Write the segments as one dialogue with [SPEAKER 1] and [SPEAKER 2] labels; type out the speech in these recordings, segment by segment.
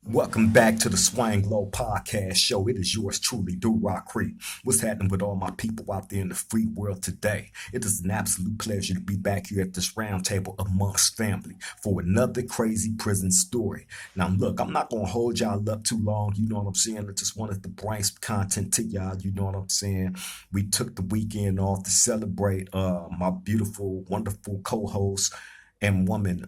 [SPEAKER 1] Welcome back to the Swang Low Podcast Show. It is yours truly, Do Rock Creek. What's happening with all my people out there in the free world today? It is an absolute pleasure to be back here at this round table amongst family for another crazy prison story. Now, look, I'm not going to hold y'all up too long. You know what I'm saying? I just wanted to bring some content to y'all. You know what I'm saying? We took the weekend off to celebrate my beautiful, wonderful co-host and woman,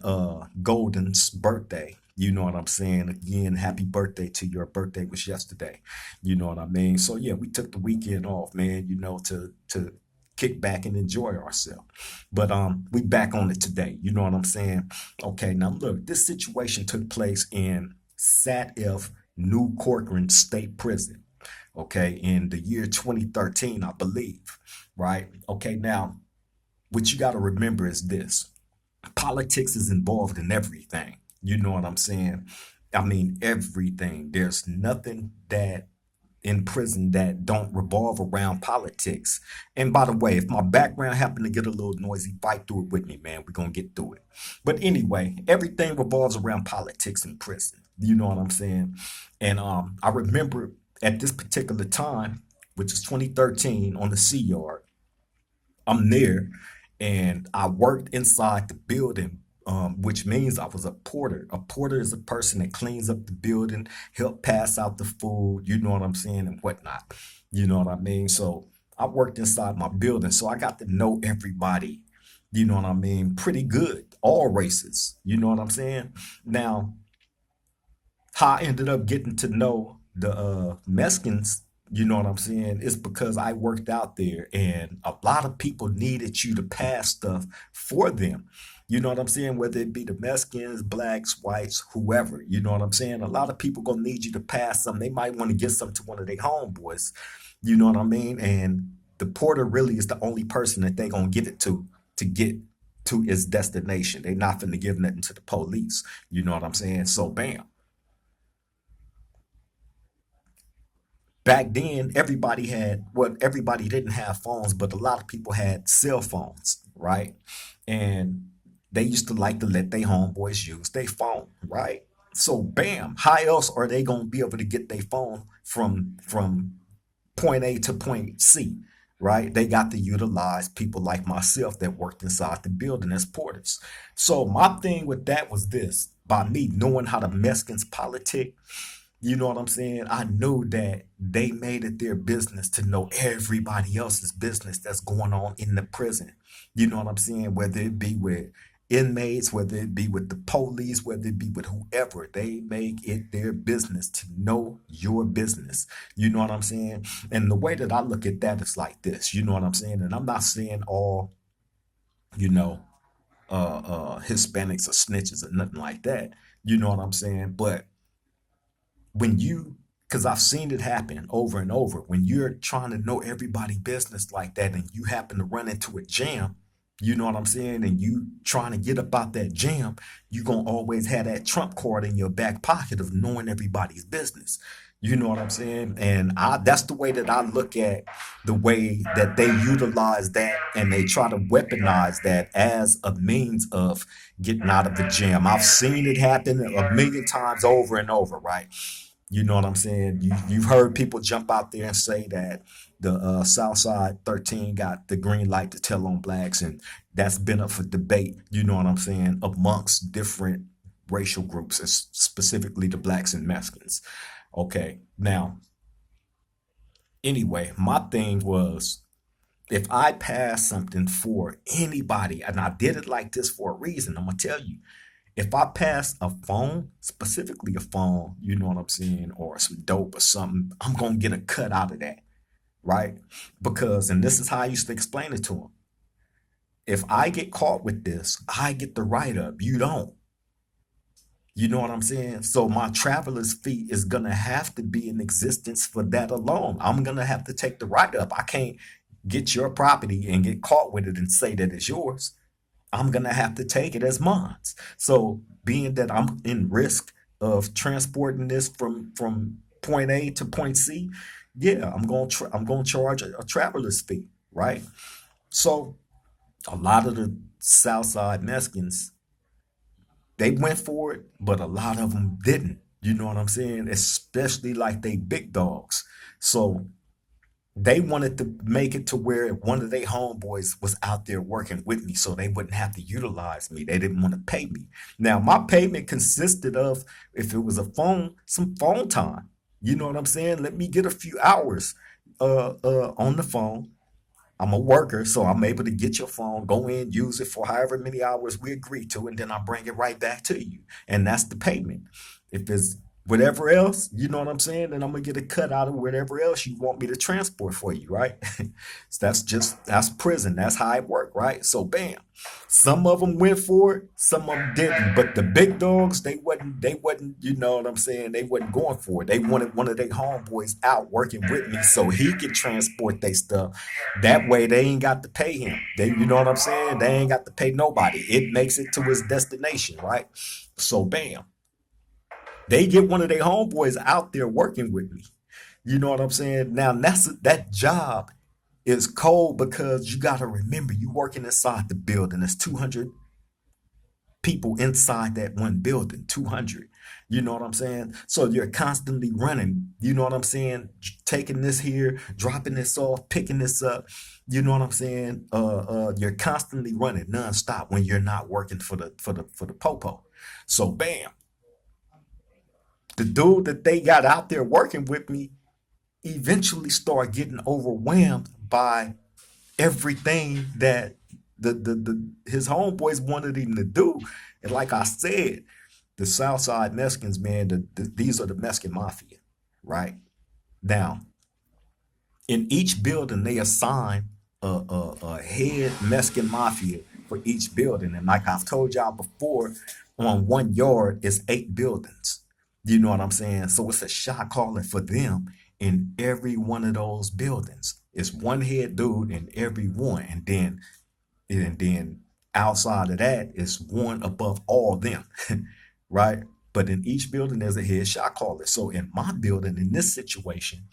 [SPEAKER 1] Golden's birthday. You know what I'm saying? Again, happy birthday to your birthday was yesterday. You know what I mean? So yeah, we took the weekend off, man, to kick back and enjoy ourselves. But we back on it today. You know what I'm saying? Okay, now look, this situation took place in Sat F New Corcoran State Prison. Okay, in the year 2013, I believe. Right? Okay, now what you got to remember is this: politics is involved in everything. You know what I'm saying? I mean, everything. There's nothing that in prison that don't revolve around politics. And by the way, if my background happen to get a little noisy, fight through it with me, man. We're gonna get through it. But anyway, everything revolves around politics in prison. You know what I'm saying? And I remember at this particular time, which is 2013, on the Sea Yard, I'm there and I worked inside the building, which means I was a porter. A porter is a person that cleans up the building, help pass out the food, you know what I'm saying, and whatnot. You know what I mean? So I worked inside my building, so I got to know everybody, you know what I mean, pretty good, all races, you know what I'm saying? Now, how I ended up getting to know the Mexicans, you know what I'm saying, is because I worked out there and a lot of people needed you to pass stuff for them. You know what I'm saying? Whether it be the Mexicans, blacks, whites, whoever, you know what I'm saying? A lot of people gonna need you to pass something. They might want to get something to one of their homeboys, you know what I mean? And the porter really is the only person that they gonna give it to get to its destination. They not finna give nothing to the police. You know what I'm saying? So bam. Back then everybody had, well, everybody didn't have phones, but a lot of people had cell phones, right? And they used to like to let their homeboys use their phone, right? So bam, how else are they gonna be able to get their phone from point A to point C, right? They got to utilize people like myself that worked inside the building as porters. So my thing with that was this: by me knowing how the Mexicans politic, you know what I'm saying? I knew that they made it their business to know everybody else's business that's going on in the prison. You know what I'm saying? Whether it be with inmates, whether it be with the police, whether it be with whoever, they make it their business to know your business. You know what I'm saying? And the way that I look at that is like this. You know what I'm saying? And I'm not saying all, you know, Hispanics are snitches or nothing like that. You know what I'm saying? But when you, because I've seen it happen over and over, when you're trying to know everybody business like that and you happen to run into a jam, you know what I'm saying, and you trying to get up out that jam, you gonna always have that trump card in your back pocket of knowing everybody's business. You know what I'm saying? And I, that's the way that I look at the way that they utilize that and they try to weaponize that as a means of getting out of the jam. I've seen it happen a million times over and over, right? You know what I'm saying? You've heard people jump out there and say that the Southside 13 got the green light to tell on blacks, and that's been up for debate, you know what I'm saying, amongst different racial groups, specifically the blacks and Mexicans. Okay, now, anyway, my thing was if I pass something for anybody, and I did it like this for a reason, I'm gonna tell you. If I pass a phone, specifically a phone, you know what I'm saying, or some dope or something, I'm gonna get a cut out of that, right? Because, and this is how I used to explain it to them. If I get caught with this, I get the write up. You don't. You know what I'm saying? So my traveler's fee is gonna have to be in existence for that alone. I'm gonna have to take the write up. I can't get your property and get caught with it and say that it's yours. I'm gonna have to take it as mine. So being that I'm in risk of transporting this from point A to point C, yeah, I'm gonna charge a traveler's fee, right? So a lot of the Southside Mexicans, they went for it, but a lot of them didn't. You know what I'm saying? Especially like they big dogs. So they wanted to make it to where one of their homeboys was out there working with me so they wouldn't have to utilize me. They didn't want to pay me. Now, my payment consisted of, if it was a phone, some phone time. You know what I'm saying? Let me get a few hours on the phone. I'm a worker, so I'm able to get your phone, go in, use it for however many hours we agree to, and then I bring it right back to you. And that's the payment. If it's whatever else, you know what I'm saying, then I'm gonna get a cut out of whatever else you want me to transport for you, right? So that's prison. That's how it worked, right? So bam. Some of them went for it, some of them didn't. But the big dogs, they wasn't, you know what I'm saying? They wasn't going for it. They wanted one of their homeboys out working with me so he could transport their stuff. That way they ain't got to pay him. You know what I'm saying? They ain't got to pay nobody. It makes it to his destination, right? So bam. They get one of their homeboys out there working with me. You know what I'm saying? Now that job is cold because you got to remember you working inside the building. There's 200 people inside that one building, 200. You know what I'm saying? So you're constantly running. You know what I'm saying? Taking this here, dropping this off, picking this up. You know what I'm saying? You're constantly running nonstop when you're not working for the popo. So bam, the dude that they got out there working with me eventually start getting overwhelmed by everything that the his homeboys wanted him to do. And like I said, the Southside Mexicans, man, these are the Mexican Mafia, right? Now, in each building, they assign a head Mexican Mafia for each building. And like I've told y'all before, on 1 yard is 8 buildings. You know what I'm saying? So it's a shot caller for them in every one of those buildings. It's one head dude in every one. And then outside of that is one above all them, right? But in each building, there's a head shot caller. So in my building, in this situation,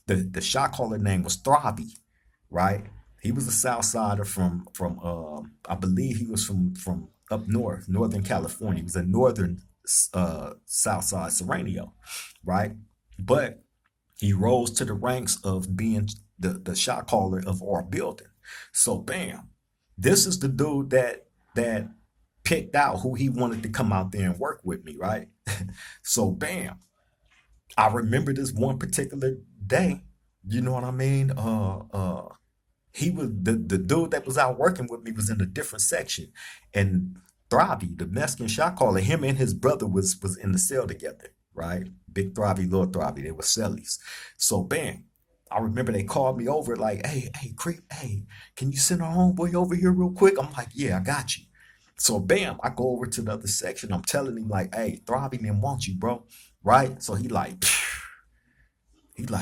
[SPEAKER 1] the shot caller name was Throbby, right? He was a South Sider from I believe he was from up north, Northern California. He was a northern South Side Serranio, right? But he rose to the ranks of being the shot caller of our building. So bam, this is the dude that picked out who he wanted to come out there and work with me, right? So bam, I remember this one particular day. You know what I mean? He was the dude that was out working with me was in a different section, and Throbby, the Mexican shot caller, him and his brother was in the cell together, right? Big Throbby, little Throbby, they were cellies. So bam, I remember they called me over like, hey, creep, hey, can you send our homeboy over here real quick? I'm like, yeah, I got you. So bam, I go over to the other section. I'm telling him like, hey, Throbby didn't want you, bro, right? So he like,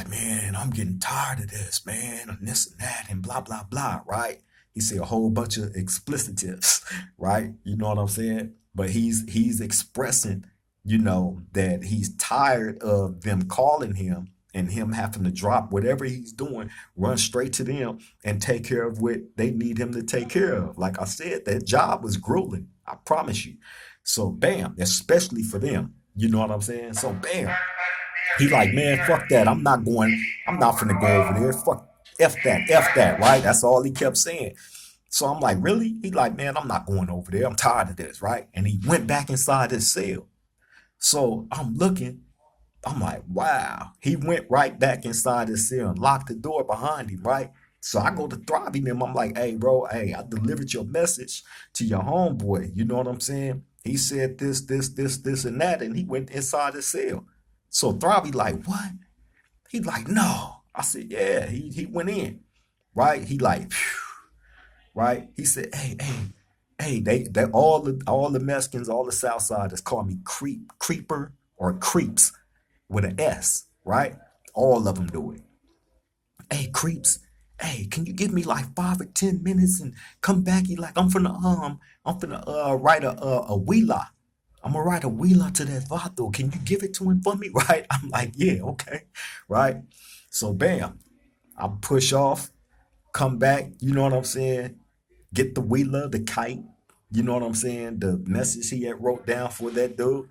[SPEAKER 1] man, I'm getting tired of this, man, and this and that, and blah, blah, blah, right? He said a whole bunch of explicitives, right? You know what I'm saying? But he's expressing, that he's tired of them calling him and him having to drop whatever he's doing, run straight to them and take care of what they need him to take care of. Like I said, that job was grueling, I promise you. So bam, especially for them. You know what I'm saying? So bam, he like, man, fuck that. I'm not finna go over there. Fuck, F that, right? That's all he kept saying. So I'm like, really? He like, man, I'm not going over there. I'm tired of this, right? And he went back inside his cell. So I'm looking, I'm like, wow. He went right back inside his cell and locked the door behind him, right? So I go to throbbing him. I'm like, hey, bro, hey, I delivered your message to your homeboy. You know what I'm saying? He said this, and that, and he went inside his cell. So Throbby like, what? He like, no. I said, yeah, he went in, right? He like, phew, right? He said, hey, they all the Mexicans, all the Southsiders call me creeper or creeps with an S, right? All of them do it. Hey, creeps. Hey, can you give me like 5 or 10 minutes and come back? He like, I'm finna write a wheeler. I'm gonna write a wheeler to that vato. Can you give it to him for me? Right? I'm like, yeah, okay, right. So bam, I push off, come back. You know what I'm saying? Get the wheeler, the kite. You know what I'm saying? The message he had wrote down for that dude.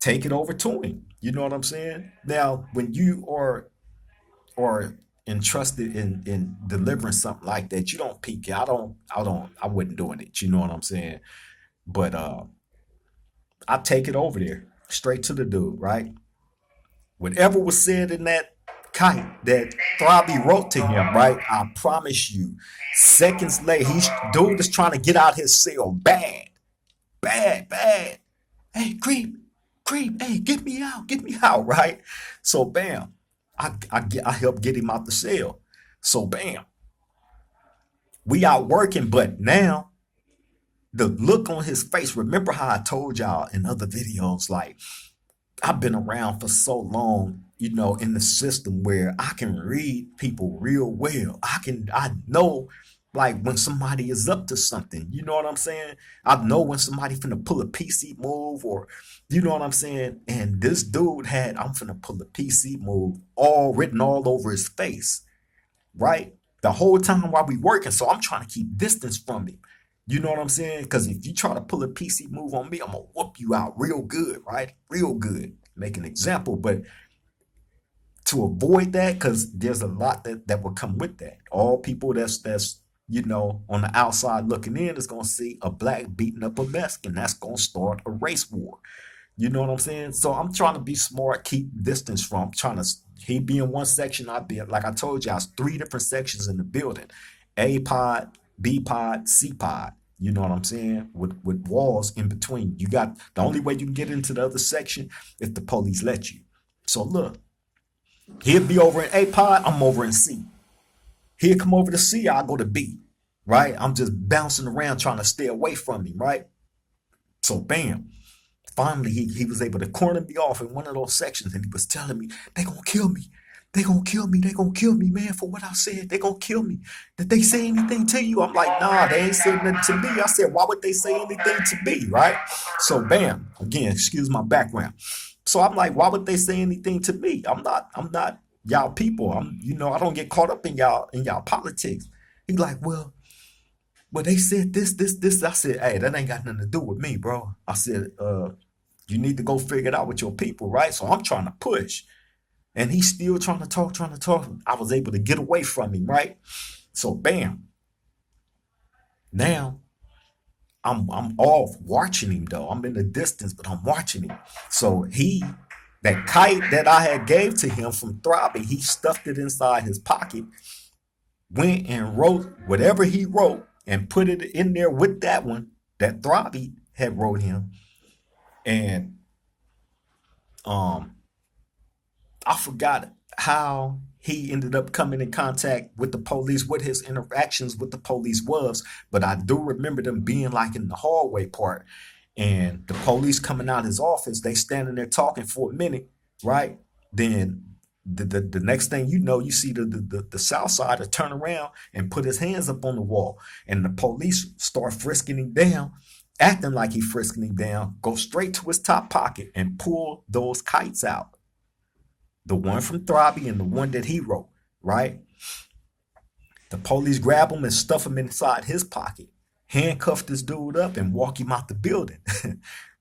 [SPEAKER 1] take it over to him. You know what I'm saying? Now, when you are entrusted in delivering something like that, you don't peek. I wouldn't doing it. You know what I'm saying? But I take it over there, straight to the dude, right? Whatever was said in that kite that Throbby wrote to him, right? I promise you, seconds later, dude is trying to get out his cell. Bad, bad, bad. Hey, creep, creep, hey, get me out, right? So bam, I help get him out the cell. So bam, we out working, but now the look on his face. Remember how I told y'all in other videos, like I've been around for so long, in the system where I can read people real well. I know like when somebody is up to something, you know what I'm saying? I know when somebody finna pull a PC move or, you know what I'm saying? And this dude had, I'm finna pull a PC move all written all over his face, right? The whole time while we working. So I'm trying to keep distance from him. You know what I'm saying? Because if you try to pull a PC move on me, I'm gonna whoop you out real good, right? Real good. Make an example, but to avoid that, because there's a lot that will come with that. All people that's on the outside looking in is gonna see a black beating up a Mexican. That's gonna start a race war. You know what I'm saying? So I'm trying to be smart, keep distance from. Trying to he be in one section, I be like I told you, I was three different sections in the building: A pod, B pod, C pod. You know what I'm saying? With walls in between. You got the only way you can get into the other section if the police let you. So look, he'll be over in A pod, I'm over in C. He'll come over to C, I'll go to B. Right? I'm just bouncing around trying to stay away from him, right? So bam. Finally, he was able to corner me off in one of those sections, and he was telling me, they gonna kill me. They gonna kill me. They gonna kill me, man, for what I said. They gonna kill me. Did they say anything to you? I'm like, nah, they ain't said nothing to me. I said, why would they say anything to me, right? So bam, again, excuse my background. So I'm like, why would they say anything to me? I'm not y'all people. I don't get caught up in y'all politics. He's like, well, they said this. I said, hey, that ain't got nothing to do with me, bro. I said, you need to go figure it out with your people, right? So I'm trying to push. And he's still trying to talk. I was able to get away from him, right? So bam. Now I'm off watching him though. I'm in the distance, but I'm watching him. So that kite that I had gave to him from Throbby, he stuffed it inside his pocket, went and wrote whatever he wrote and put it in there with that one that Throbby had wrote him. And I forgot how he ended up coming in contact with the police, what his interactions with the police was, but I do remember them being like in the hallway part, and the police coming out of his office, they standing there talking for a minute, right? Then the next thing you know, you see the south sider turn around and put his hands up on the wall, and the police start frisking him down, acting like he frisking him down, go straight to his top pocket and pull those kites out. The one from Throbby and the one that he wrote, right? The police grab him and stuff him inside his pocket, handcuff this dude up and walk him out the building,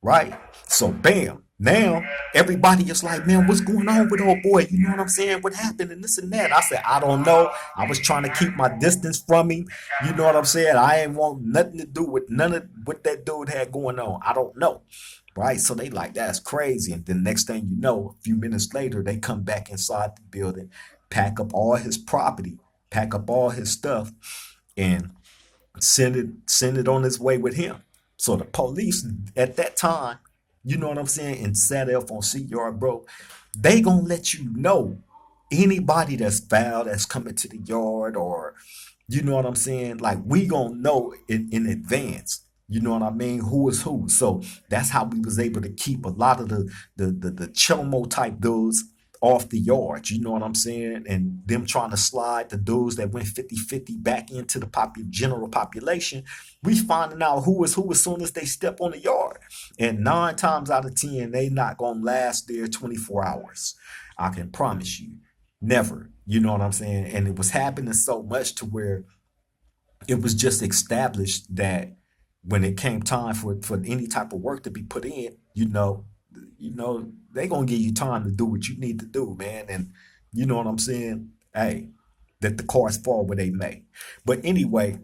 [SPEAKER 1] right? So bam, now everybody is like, man, what's going on with old boy? You know what I'm saying? What happened and this and that? I said, I don't know. I was trying to keep my distance from him. You know what I'm saying? I ain't want nothing to do with none of what that dude had going on. I don't know. Right? So they like, that's crazy. And then next thing you know, a few minutes later, they come back inside the building, pack up all his property, pack up all his stuff, and send it on its way with him. So the police at that time, you know what I'm saying, in Cellphone C yard, bro, they gonna let you know anybody that's foul that's coming to the yard, or you know what I'm saying? Like we gonna know in advance. You know what I mean? Who is who? So that's how we was able to keep a lot of the chomo type dudes off the yard. You know what I'm saying? And them trying to slide the dudes that went 50-50 back into the general population. We finding out who is who as soon as they step on the yard. And 9 times out of 10, they not gonna last there 24 hours. I can promise you. Never. You know what I'm saying? And it was happening so much to where it was just established that when it came time for any type of work to be put in, they gonna give you time to do what you need to do, man. And you know what I'm saying? Hey, let the cards fall where they may. But anyway,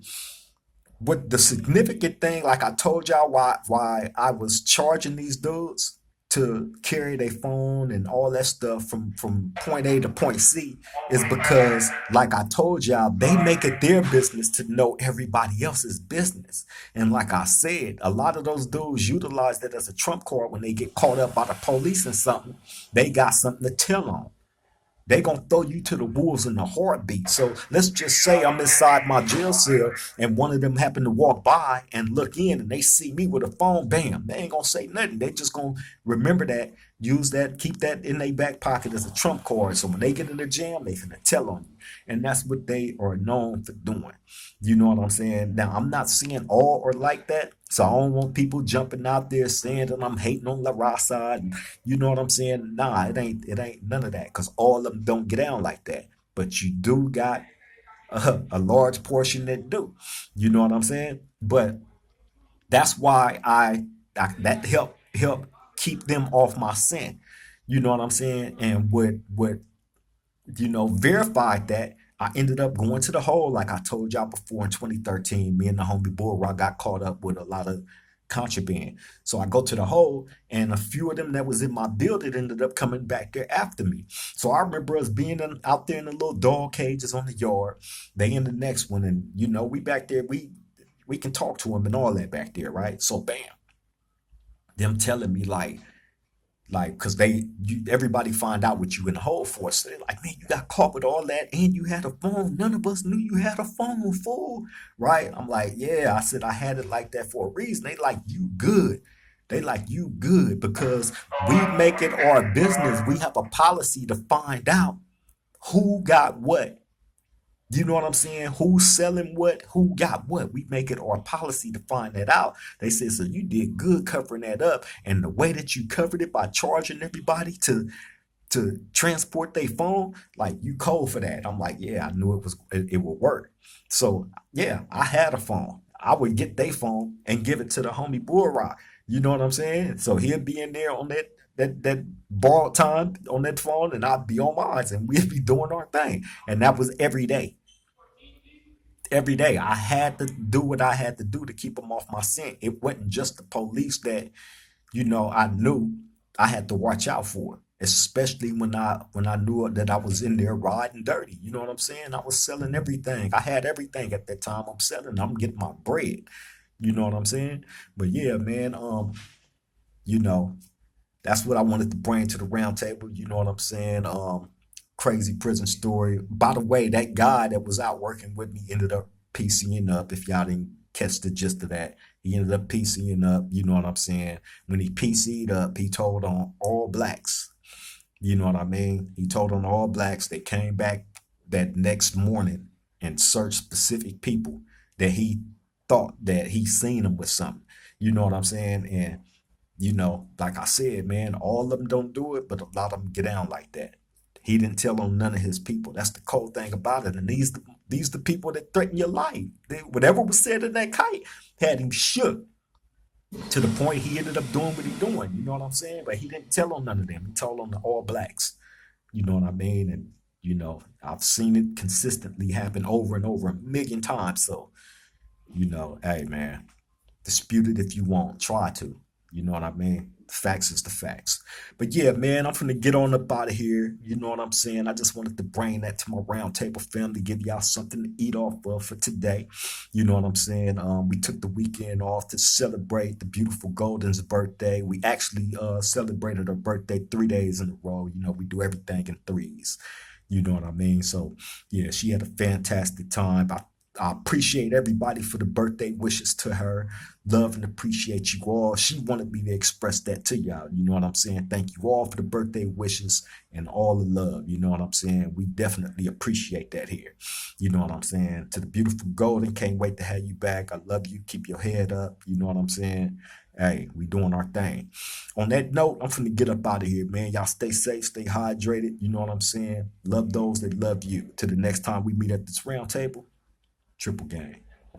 [SPEAKER 1] what the significant thing, like I told y'all, why I was charging these dudes to carry their phone and all that stuff from point A to point C is because, like I told y'all, they make it their business to know everybody else's business. And like I said, a lot of those dudes utilize that as a trump card when they get caught up by the police and something. They got something to tell on. They gonna throw you to the wolves in a heartbeat. So let's just say I'm inside my jail cell and one of them happen to walk by and look in and they see me with a phone, bam, they ain't gonna say nothing. They just gonna remember that, use that, keep that in their back pocket as a trump card. So when they get in the jam, they finna tell on you. And that's what they are known for doing. You know what I'm saying? Now, I'm not seeing all or like that. So I don't want people jumping out there saying that I'm hating on La Raza. And you know what I'm saying? Nah, it ain't none of that. Cause all of them don't get down like that. But you do got a large portion that do. You know what I'm saying? But that's why I that help keep them off my scent. You know what I'm saying? And what verified that, I ended up going to the hole, like I told y'all before in 2013. Me and the homie boy, I got caught up with a lot of contraband. So I go to the hole, and a few of them that was in my building ended up coming back there after me. So I remember us being out there in the little dog cages on the yard. They in the next one, and we back there, we can talk to them and all that back there, right? So bam, them telling me because everybody find out what you in the hole for. So they're like, man, you got caught with all that and you had a phone. None of us knew you had a phone, fool. Right? I'm like, yeah. I said I had it like that for a reason. They like, you good. They like, you good, because we make it our business. We have a policy to find out who got what. You know what I'm saying? Who's selling what? Who got what? We make it our policy to find that out. They said, so you did good covering that up. And the way that you covered it by charging everybody to transport their phone, like, you cold for that. I'm like, yeah, I knew it would work. So yeah, I had a phone. I would get their phone and give it to the homie Bull Rock. You know what I'm saying? So he'll be in there on that borrowed time on that phone, and I'd be on mine, and we'd be doing our thing. And that was every day. Every day I had to do what I had to do to keep them off my scent. It wasn't just the police that I knew I had to watch out for, especially when I knew that I was in there riding dirty. You know what I'm saying? I was selling everything. I had everything at that time. I'm selling. I'm getting my bread. You know what I'm saying? But yeah, man. You know, that's what I wanted to bring to the round table. You know what I'm saying? Crazy prison story. By the way, that guy that was out working with me ended up PCing up. If y'all didn't catch the gist of that, he ended up PCing up. You know what I'm saying? When he PC'd up, he told on all blacks. You know what I mean? He told on all blacks. They came back that next morning and searched specific people that he thought that he seen them with something. You know what I'm saying? And like I said, man, all of them don't do it, but a lot of them get down like that. He didn't tell on none of his people. That's the cold thing about it. And these the people that threaten your life. Whatever was said in that kite had him shook to the point he ended up doing what he doing. You know what I'm saying? But he didn't tell on none of them. He told on the all blacks. You know what I mean? And I've seen it consistently happen over and over a million times. So hey man, dispute it if you want. Try to. You know what I mean? The facts is the facts. But yeah, man, I'm finna get on up out of here. You know what I'm saying? I just wanted to bring that to my roundtable family, give y'all something to eat off of for today. You know what I'm saying? We took the weekend off to celebrate the beautiful Golden's birthday. We actually celebrated her birthday 3 days in a row. We do everything in threes. You know what I mean? So yeah, she had a fantastic time. I appreciate everybody for the birthday wishes to her. Love and appreciate you all. She wanted me to express that to y'all. You know what I'm saying? Thank you all for the birthday wishes and all the love. You know what I'm saying? We definitely appreciate that here. You know what I'm saying? To the beautiful Golden, can't wait to have you back. I love you. Keep your head up. You know what I'm saying? Hey, we doing our thing. On that note, I'm finna get up out of here, man. Y'all stay safe, stay hydrated. You know what I'm saying? Love those that love you. Till the next time we meet at this round table. Triple gang.